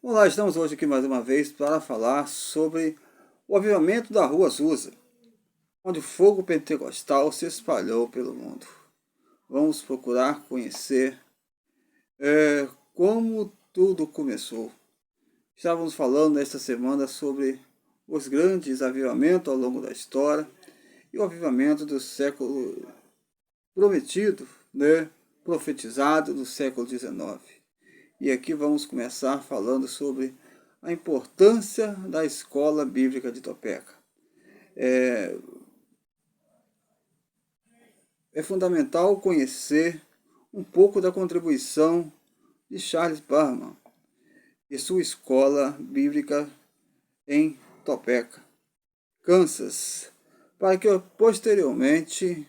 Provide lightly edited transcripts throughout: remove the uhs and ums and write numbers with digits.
Olá, estamos hoje aqui mais uma vez para falar sobre o avivamento da Rua Azusa, onde o fogo pentecostal se espalhou pelo mundo. Vamos procurar conhecer como tudo começou. Estávamos falando nesta semana sobre os grandes avivamentos ao longo da história e o avivamento do século prometido, profetizado do século XIX. E aqui vamos começar falando sobre a importância da escola bíblica de Topeka. É fundamental conhecer um pouco da contribuição de Charles Parham e sua escola bíblica em Topeka, Kansas, para que posteriormente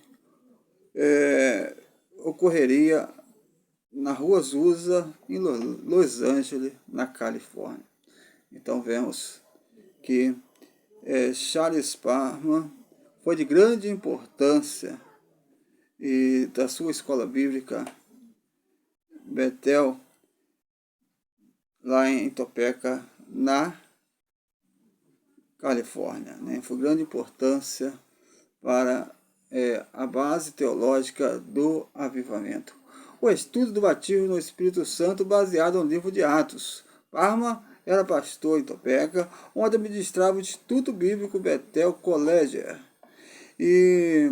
ocorreria na Rua Azusa, em Los Angeles, na Califórnia. Então vemos que Charles Parham foi de grande importância e da sua escola bíblica Bethel, lá em Topeka, na Califórnia. Foi grande importância para a base teológica do avivamento. O estudo do batismo no Espírito Santo baseado no livro de Atos. Parham era pastor em Topeka, onde administrava o Instituto Bíblico Bethel College. E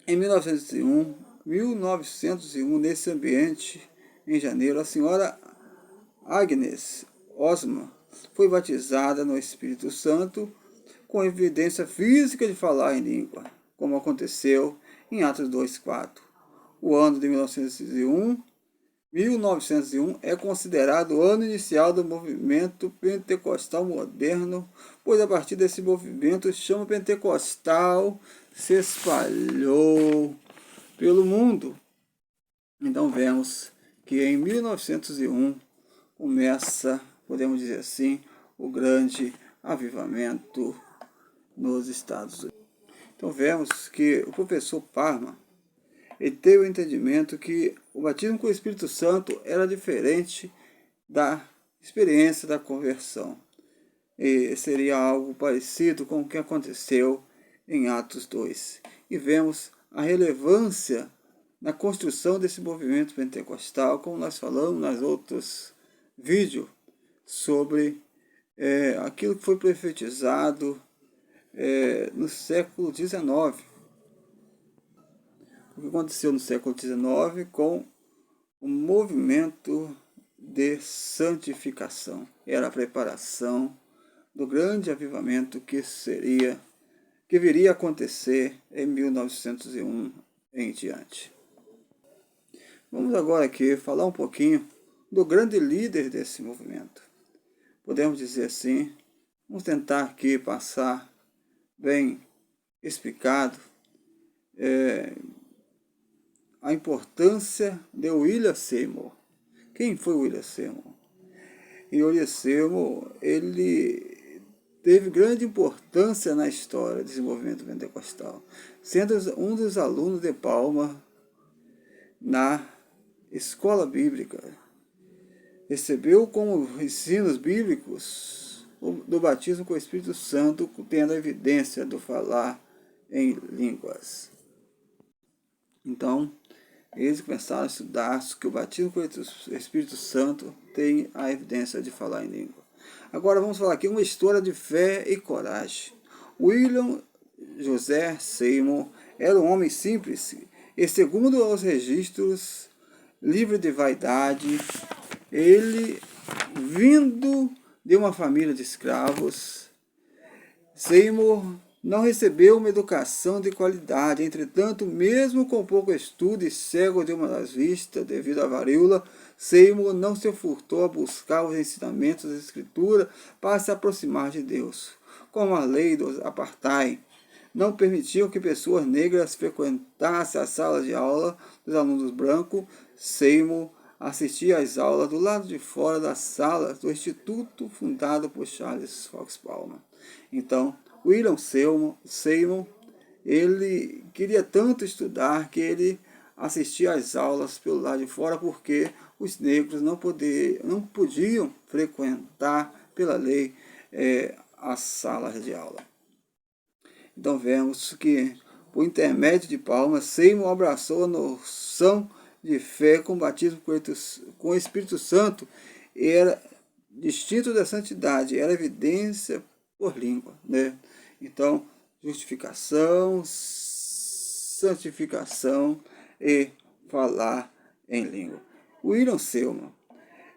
em 1901, nesse ambiente, em janeiro, a senhora Agnes Osman foi batizada no Espírito Santo com evidência física de falar em língua, como aconteceu em Atos 2:4. O ano de 1901 é considerado o ano inicial do movimento pentecostal moderno, pois a partir desse movimento o chama pentecostal se espalhou pelo mundo. Então vemos que em 1901 começa, podemos dizer assim, o grande avivamento nos Estados Unidos. Então vemos que o professor Parham ele teve o entendimento que o batismo com o Espírito Santo era diferente da experiência da conversão. E seria algo parecido com o que aconteceu em Atos 2. E vemos a relevância na construção desse movimento pentecostal, como nós falamos nos outros vídeos, sobre aquilo que foi profetizado no século XIX. O que aconteceu no século XIX com o movimento de santificação. Era a preparação do grande avivamento que viria a acontecer em 1901 em diante. Vamos agora aqui falar um pouquinho do grande líder desse movimento. Podemos dizer assim, vamos tentar aqui passar bem explicado a importância de William Seymour. Quem foi William Seymour? E William Seymour, ele teve grande importância na história desse movimento pentecostal, sendo um dos alunos de Parham na escola bíblica. Recebeu como ensinos bíblicos do batismo com o Espírito Santo, tendo a evidência do falar em línguas. Então, eles começaram a estudar que o batismo com o Espírito Santo tem a evidência de falar em língua. Agora vamos falar aqui uma história de fé e coragem. William José Seymour era um homem simples e, segundo os registros, livre de vaidade. Ele, vindo de uma família de escravos, Seymour não recebeu uma educação de qualidade. Entretanto, mesmo com pouco estudo e cego de uma das vistas devido à varíola, Seymour não se furtou a buscar os ensinamentos da Escritura para se aproximar de Deus. Como a lei dos apartheid não permitiu que pessoas negras frequentassem as salas de aula dos alunos brancos, Seymour assistia às aulas do lado de fora das salas do instituto fundado por Charles Fox Parham. Então, William Seymour, ele queria tanto estudar que ele assistia às aulas pelo lado de fora, porque os negros não podiam frequentar, pela lei, as salas de aula. Então vemos que, por intermédio de Palma, Seymour abraçou a noção de fé com o batismo com o Espírito Santo, era distinto da santidade, era evidência por língua, né? Então, justificação, santificação e falar em língua. William Seymour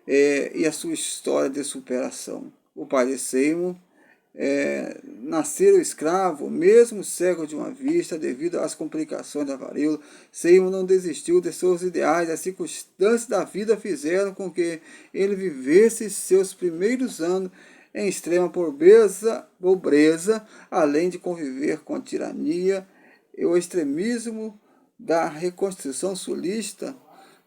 e a sua história de superação. O pai de Seymour nasceu escravo, mesmo cego de uma vista, devido às complicações da varíola. Seymour não desistiu de seus ideais. As circunstâncias da vida fizeram com que ele vivesse seus primeiros anos em extrema pobreza, além de conviver com a tirania e o extremismo da reconstrução sulista,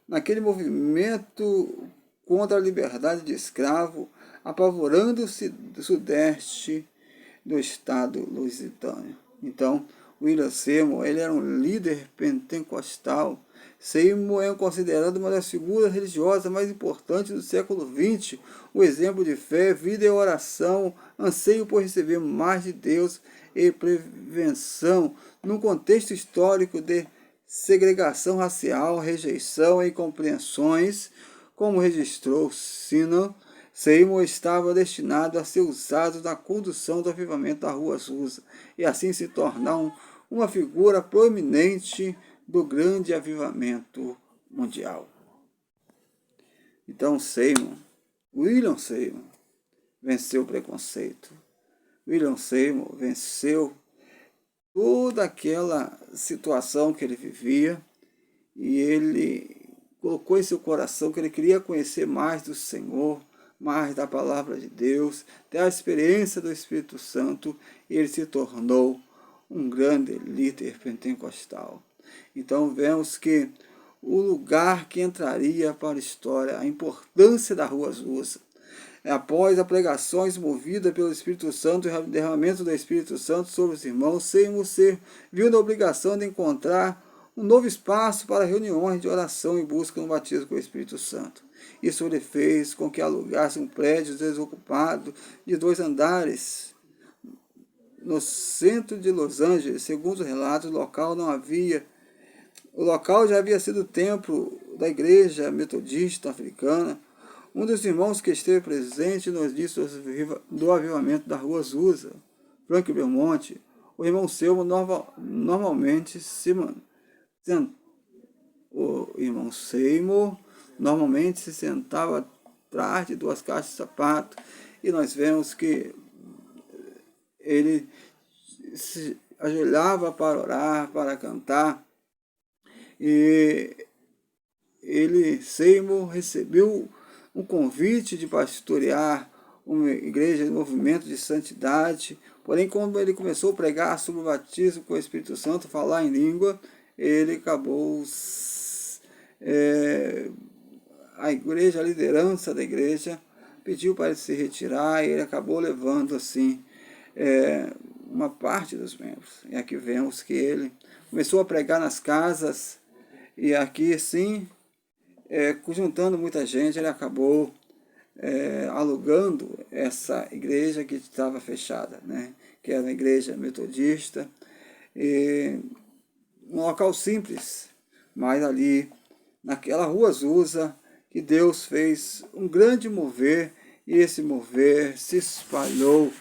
naquele movimento contra a liberdade de escravo, apavorando-se do sudeste do estado lusitano. Então, William Seymour, ele era um líder pentecostal. Seymour é considerado uma das figuras religiosas mais importantes do século XX. O exemplo de fé, vida e oração, anseio por receber mais de Deus e prevenção num contexto histórico de segregação racial, rejeição e incompreensões, como registrou Sinan. Seymour estava destinado a ser usado na condução do avivamento da Rua Azusa e assim se tornar uma figura proeminente do grande avivamento mundial. Então William Seymour, venceu o preconceito. William Seymour venceu toda aquela situação que ele vivia e ele colocou em seu coração que ele queria conhecer mais do Senhor, mais da palavra de Deus, ter a experiência do Espírito Santo, e ele se tornou um grande líder pentecostal. Então vemos que o lugar que entraria para a história, a importância da Rua Azusa, após as pregações movidas pelo Espírito Santo e o derramamento do Espírito Santo sobre os irmãos, Seymour viu na obrigação de encontrar um novo espaço para reuniões de oração e busca no batismo com o Espírito Santo. Isso ele fez com que alugasse um prédio desocupado de 2 andares no centro de Los Angeles. Segundo os relatos, o local já havia sido o templo da igreja metodista africana. Um dos irmãos que esteve presente nos inícios do avivamento da Rua Azusa, Frank Belmonte, o irmão Seymour normalmente se sentava atrás de 2 caixas de sapato, e nós vemos que ele se ajoelhava para orar, para cantar, e Seymour recebeu um convite de pastorear uma igreja de movimento de santidade. Porém, quando ele começou a pregar sobre o batismo com o Espírito Santo, falar em língua, ele acabou a liderança da igreja pediu para ele se retirar, e ele acabou levando assim uma parte dos membros. E aqui vemos que ele começou a pregar nas casas, e aqui sim, juntando muita gente, ele acabou alugando essa igreja que estava fechada, né? Que era uma igreja metodista, um local simples, mas ali naquela Rua Azusa que Deus fez um grande mover, e esse mover se espalhou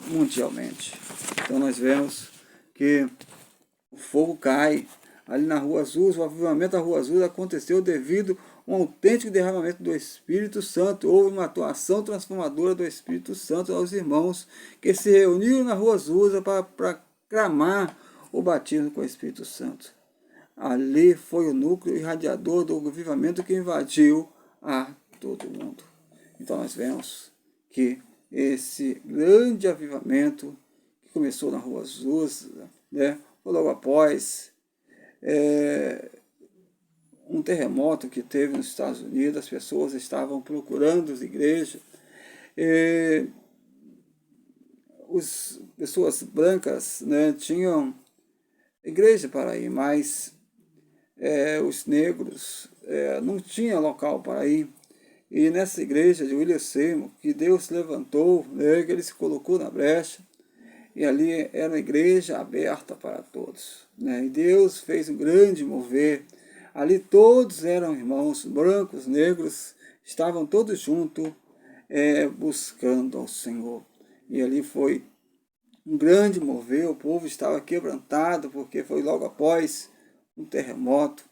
mundialmente. Então nós vemos que o fogo cai ali na Rua Azusa. O avivamento da Rua Azusa aconteceu devido a um autêntico derramamento do Espírito Santo. Houve uma atuação transformadora do Espírito Santo aos irmãos que se reuniram na Rua Azusa para clamar o batismo com o Espírito Santo. Ali foi o núcleo irradiador do avivamento que invadiu a todo mundo. Então nós vemos que esse grande avivamento que começou na Rua Azusa, né, logo após um terremoto que teve nos Estados Unidos. As pessoas estavam procurando as igrejas. As pessoas brancas, né, tinham igreja para ir, mas os negros não tinha local para ir. E nessa igreja de William Seymour, que Deus levantou, né, que ele se colocou na brecha, e ali era uma igreja aberta para todos, né? E Deus fez um grande mover. Ali todos eram irmãos, brancos, negros, estavam todos juntos, buscando ao Senhor. E ali foi um grande mover, o povo estava quebrantado, porque foi logo após um terremoto.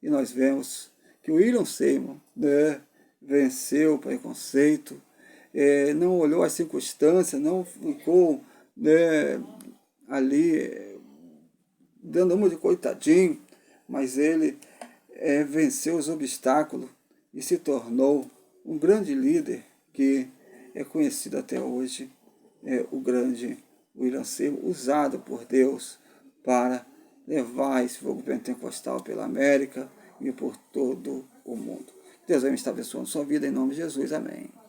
E nós vemos que o William Seymour, né, venceu o preconceito, não olhou as circunstâncias, não ficou, né, ali dando uma de coitadinho, mas ele venceu os obstáculos e se tornou um grande líder que é conhecido até hoje, o grande William Seymour, usado por Deus para levar esse fogo pentecostal pela América e por todo o mundo. Deus vai me estar abençoando sua vida em nome de Jesus. Amém.